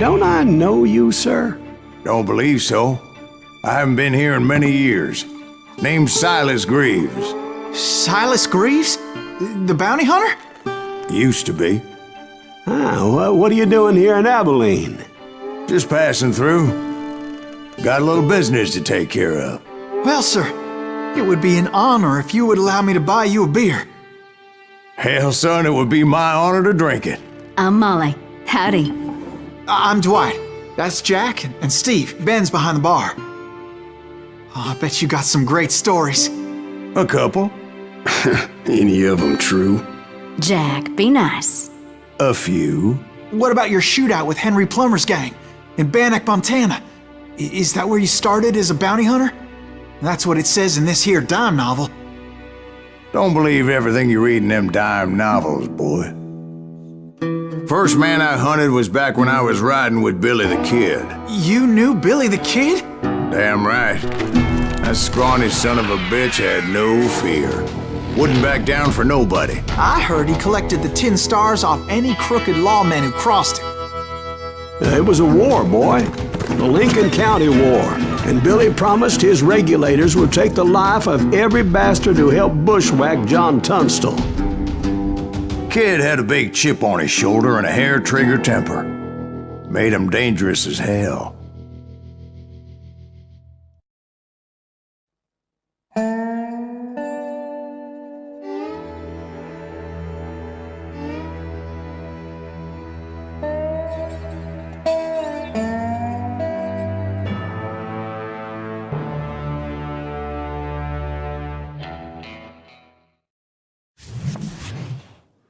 don't I know you, sir? Don't believe so. I haven't been here in many years. Name's Silas Greaves. Silas Greaves? The bounty hunter? Used to be. Well, what are you doing here in Abilene? Just passing through. Got a little business to take care of. Well, sir, it would be an honor if you would allow me to buy you a beer. Hell, son, it would be my honor to drink it. I'm Molly. Howdy. I'm Dwight. That's Jack and Steve. Ben's behind the bar. Oh, I bet you got some great stories. A couple. Any of them true? Jack, be nice. A few. What about your shootout with Henry Plummer's gang in Bannock, Montana? Is that where you started as a bounty hunter? That's what it says in this here dime novel. Don't believe everything you read in them dime novels, boy. First man I hunted was back when I was riding with Billy the Kid. You knew Billy the Kid? Damn right. That scrawny son of a bitch had no fear. Wouldn't back down for nobody. I heard he collected the 10 stars off any crooked lawman who crossed him. It was a war, boy. The Lincoln County War. And Billy promised his regulators would take the life of every bastard who helped bushwhack John Tunstall. Kid had a big chip on his shoulder and a hair-trigger temper. Made him dangerous as hell.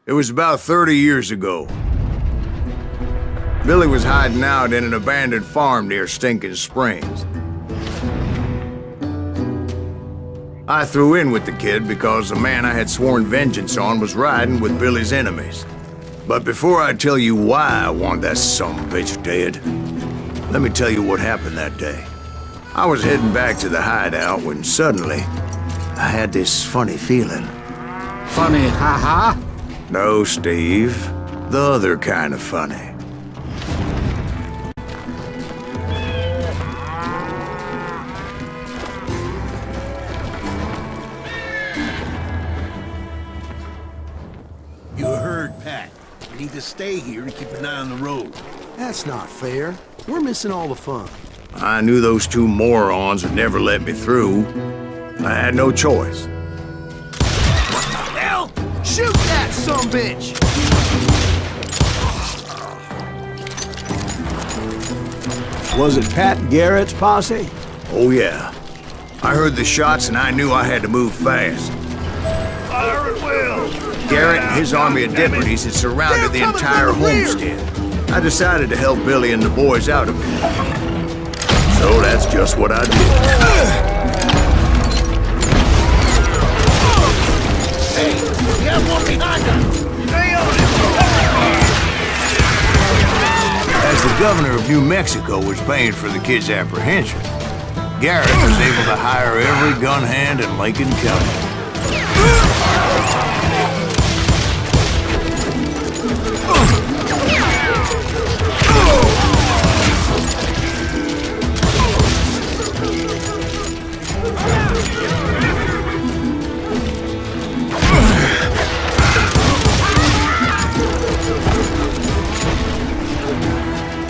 It was about 30 years ago. Billy was hiding out in an abandoned farm near Stinking Springs. I threw in with the kid because the man I had sworn vengeance on was riding with Billy's enemies. But before I tell you why I want that sumbitch dead, let me tell you what happened that day. I was heading back to the hideout when suddenly I had this funny feeling. Funny, haha? No, Steve. The other kind of funny. You heard, Pat. We need to stay here and keep an eye on the road. That's not fair. We're missing all the fun. I knew those two morons would never let me through. I had no choice. Hell! Shoot that sumbitch! Was it Pat Garrett's posse? Oh yeah. I heard the shots and I knew I had to move fast. Fire at will! Garrett and his army of deputies had surrounded the entire homestead. I decided to help Billy and the boys out of it. So that's just what I did. Hey, we have one behind us! Stay on it! As the governor of New Mexico was paying for the kid's apprehension, Garrett was able to hire every gun hand in Lincoln County.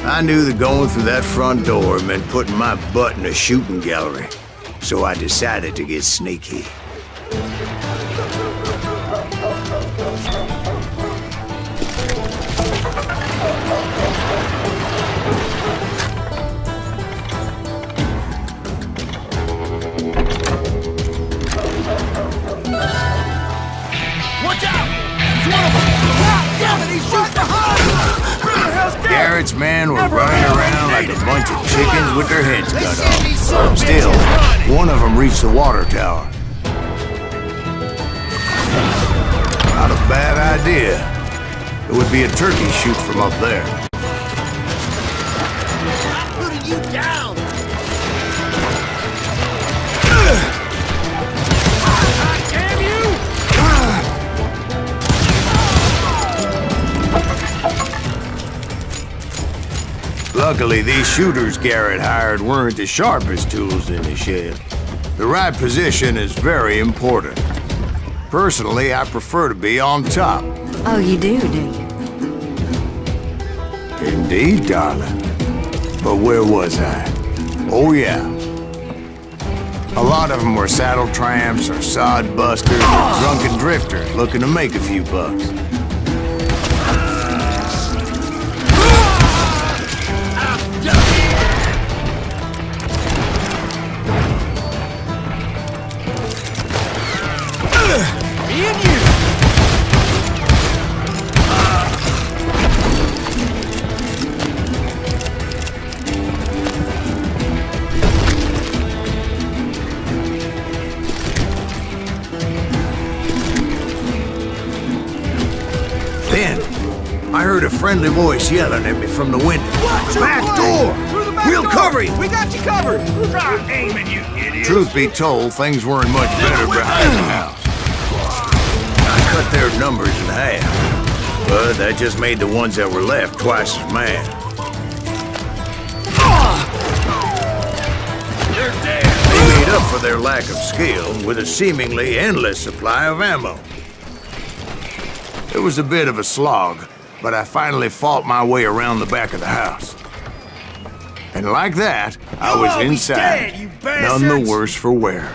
I knew that going through that front door meant putting my butt in a shooting gallery, so I decided to get sneaky. Watch out! It's one of them! God damn it, he's right behind us! Where the hell's Garrett? Garrett's men were running around like a bunch of chickens with their heads cut off. Still, one of them reached the water tower. Not a bad idea. It would be a turkey shoot from up there. I'm putting you down! Damn you! Luckily, these shooters Garrett hired weren't the sharpest tools in the shed. The right position is very important. Personally, I prefer to be on top. Oh, you do you? Indeed, darling. But where was I? Oh, yeah. A lot of them were saddle tramps or sod busters or drunken drifters looking to make a few bucks. Then, I heard a friendly voice yelling at me from the window. Back door! We'll cover you! We got you covered! Try aiming, you idiot! Truth be told, things weren't much better behind the house. I cut their numbers in half, but that just made the ones that were left twice as mad. They're dead! They made up for their lack of skill with a seemingly endless supply of ammo. It was a bit of a slog, but I finally fought my way around the back of the house. And like that, I was inside, dead, you none the bastards! worse for wear.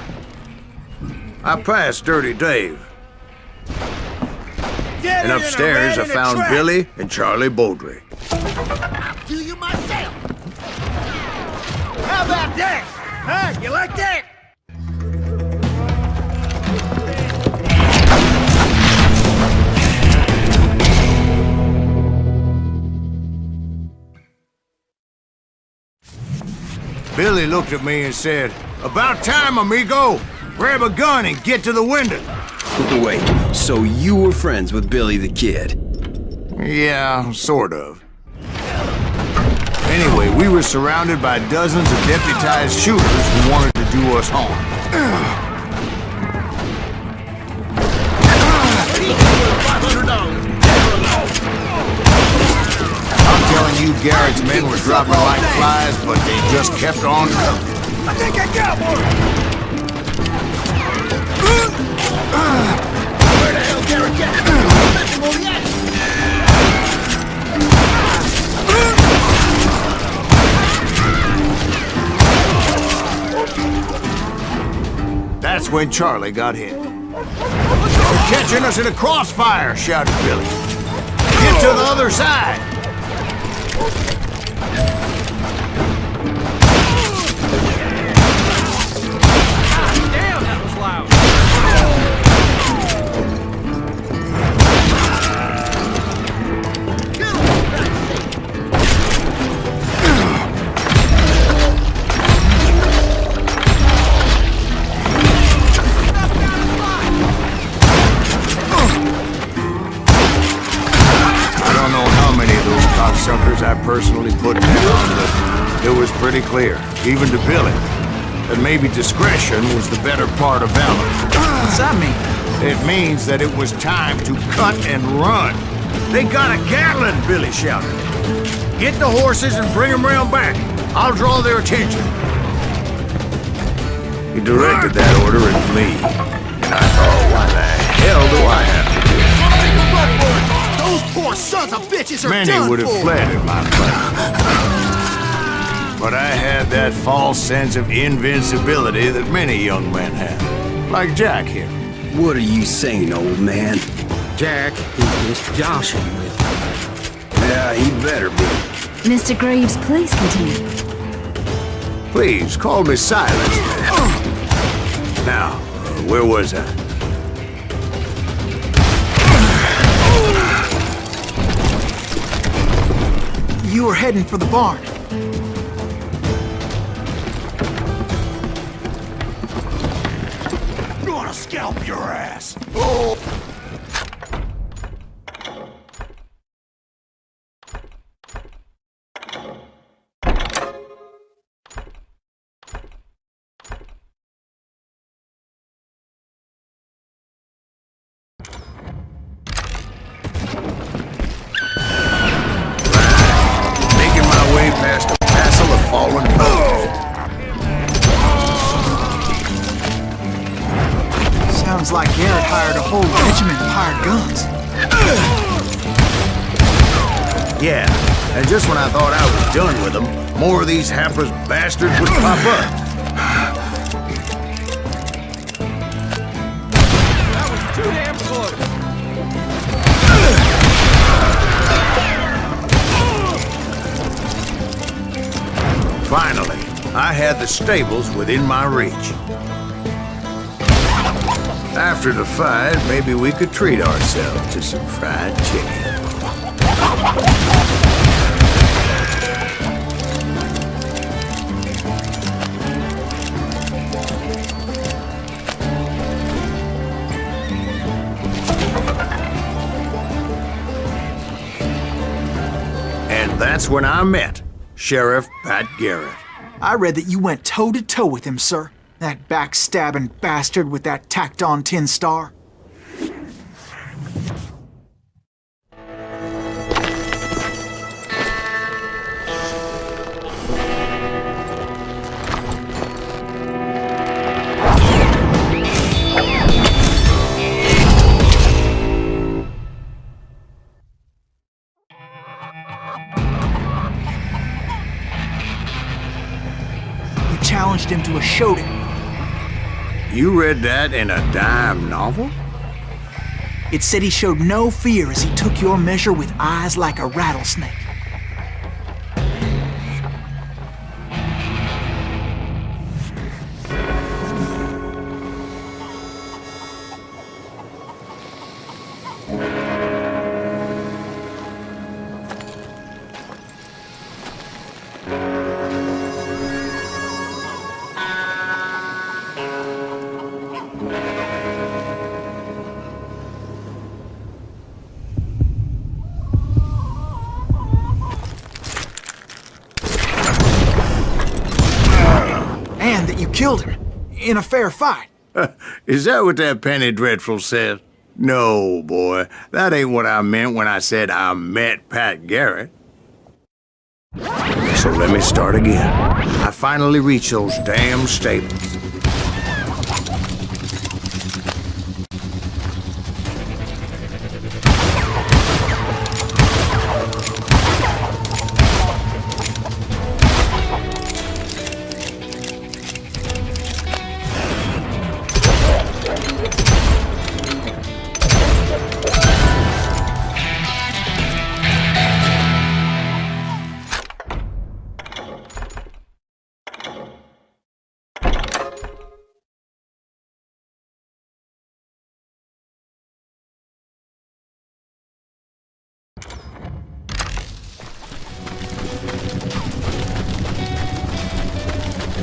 I passed Dirty Dave, Get and it in a upstairs I rat in a found trap. Billy and Charlie Bowdry. Do you myself? How about that? Huh? You like that? Billy looked at me and said, "About time, amigo! Grab a gun and get to the window." Wait, so you were friends with Billy the Kid? Yeah, sort of. Anyway, we were surrounded by dozens of deputized shooters who wanted to do us harm. I'm telling you, Garrett's men were dropping like flies, but they just kept on coming. I think I got one! Where the hell Garrett get it? That's him on the axe! That's when Charlie got hit. "They're catching us in a crossfire!" shouted Billy. "Get to the other side!" Damn, that was loud! Cocksuckers I personally put down, but it was pretty clear, even to Billy, that maybe discretion was the better part of valor. What's that mean? It means that it was time to cut and run. "They got a Gatling!" Billy shouted. "Get the horses and bring them round back. I'll draw their attention." He directed that order at me, and I thought, why the hell do I have to do it? Those poor sons of bitches are Many done would have for. fled in my place. But I had that false sense of invincibility that many young men have. Like Jack here. What are you saying, old man? Jack, he's just joshing with you. Yeah, he better be. Mr. Greaves, please continue. Please, call me Silence. Now, where was I? You were heading for the barn. Gonna scalp your ass! Making my way past fallen foes. Sounds like Garrett hired a whole regiment of hired guns. Yeah, and just when I thought I was done with them, more of these hapless bastards would pop up. That was too damn close. Finally, I had the stables within my reach. After the fight, maybe we could treat ourselves to some fried chicken. And that's when I met Sheriff Pat Garrett. I read that you went toe-to-toe with him, sir. That backstabbing bastard with that tacked-on tin star. You challenged him to a showdown. You read that in a dime novel? It said he showed no fear as he took your measure with eyes like a rattlesnake. And that you killed him in a fair fight. Is that what that Penny Dreadful said? No, boy. That ain't what I meant when I said I met Pat Garrett. So let me start again. I finally reached those damn stables.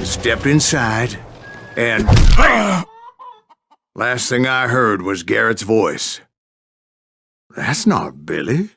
Stepped inside, and last thing I heard was Garrett's voice. That's not Billy.